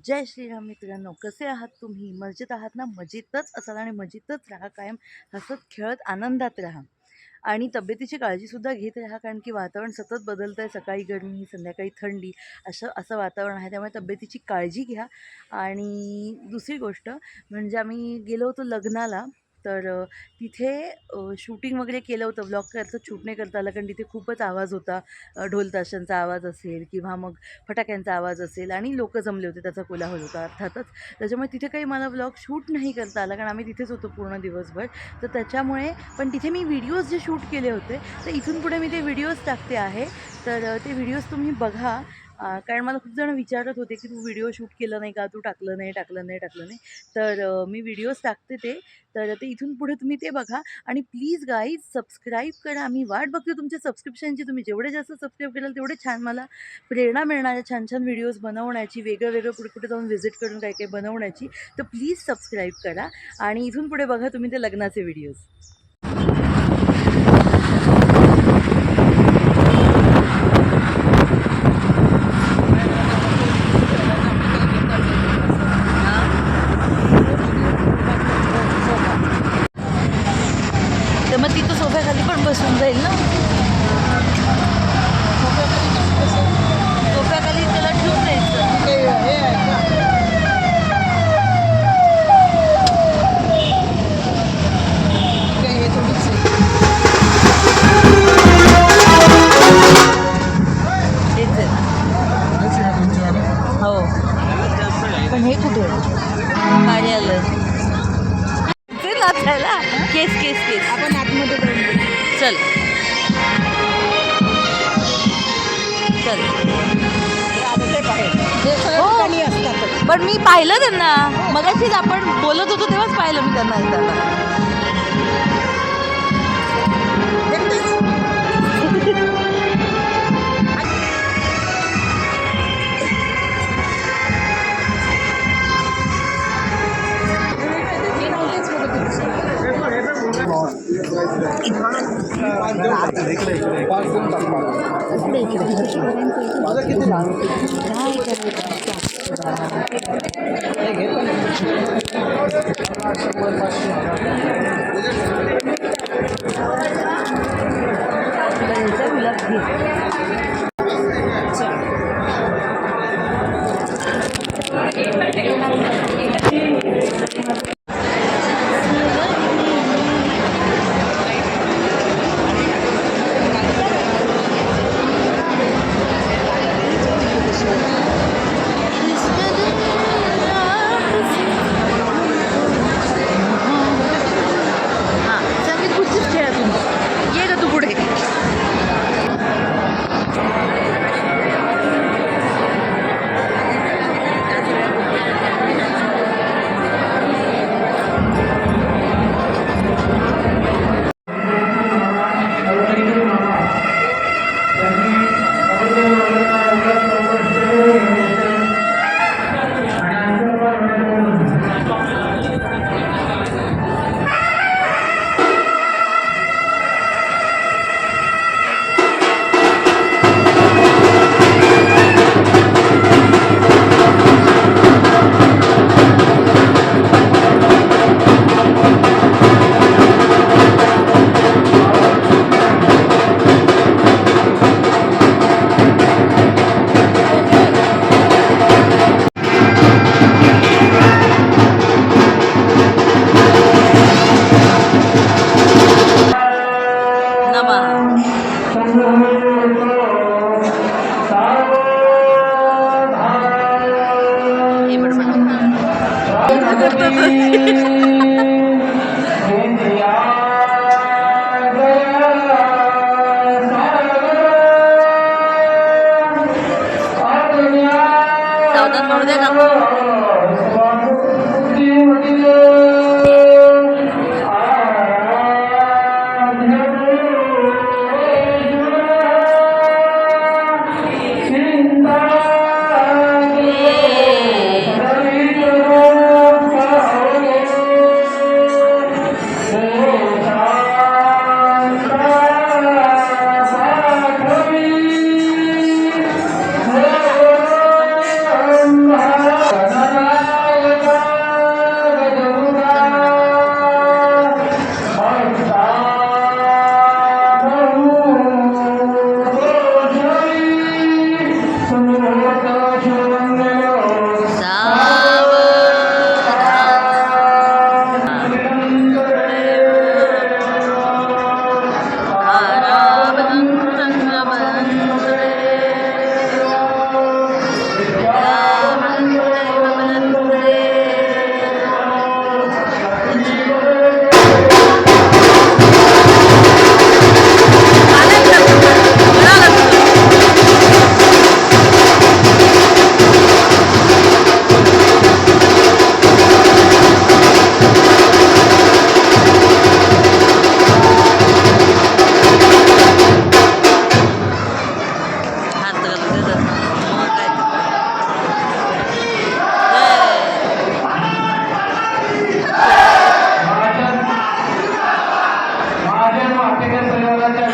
जय श्रीराम मित्रांनो, कसे आहात तुम्ही? मजेत आहात ना? मजेतच असाल आणि मजेतच राहा, कायम हसत खेळत आनंदात राहा आणि तब्येतीची काळजीसुद्धा घेत राहा, कारण की वातावरण सतत बदलतं आहे. सकाळी गरमी, संध्याकाळी थंडी, असं असं वातावरण आहे. त्यामुळे तब्येतीची काळजी घ्या. आणि दुसरी गोष्ट म्हणजे आम्ही गेलो होतो लग्नाला. तर तिथे शूटिंग वगैरे केलं होतं. ब्लॉग करता शूट नाही करता आलं, कारण तिथे खूपच आवाज होता. ढोल ताशांचा आवाज असेल किंवा मग फटाक्यांचा आवाज असेल आणि लोकं जमले होते, त्याचा कोलाहल होता अर्थातच. त्याच्यामुळे तिथे काही मला व्लॉग शूट नाही करता आला, कारण आम्ही तिथेच होतो पूर्ण दिवसभर. तर त्याच्यामुळे पण तिथे मी व्हिडिओज जे शूट केले होते, तर इथून पुढे मी ते व्हिडिओज टाकते आहे. तर ते व्हिडिओज तुम्ही बघा. कारण मला खूप जण विचारत होते की तू व्हिडिओ शूट केलं नाही का, तू टाकलं नाही टाकलं नाही टाकलं नाही. तर मी व्हिडिओज टाकते ते. तर ते इथून पुढे तुम्ही ते बघा. आणि प्लीज गाईज सबस्क्राईब करा. मी वाट बघते तुमच्या सबस्क्रिप्शनची. तुम्ही जेवढे जास्त सबस्क्राईब कराल तेवढे छान मला प्रेरणा मिळणार आहे छान छान व्हिडिओज बनवण्याची, वेगळं वेगळं कुठे कुठे जाऊन व्हिजिट करून काही काही बनवण्याची. तर प्लीज सबस्क्राईब करा आणि इथून पुढे बघा तुम्ही ते लग्नाचे व्हिडिओज. तर मग तिथं सोफ्याखाली पण बसून जाईल ना. सोफ्याखाली त्याला ठेवून द्यायचं. हो, पण हे कुठे कार्यालय ते नाचायला. केस केस केस आपण आतमध्ये चल चल. हो, पण मी पाहिलं त्यांना मगाशीच, आपण बोलत होतो तेव्हाच पाहिलं मी त्यांना येताना. सावधान म्हणू द्या काकू. महाजन वाटेकर परिवाराच्या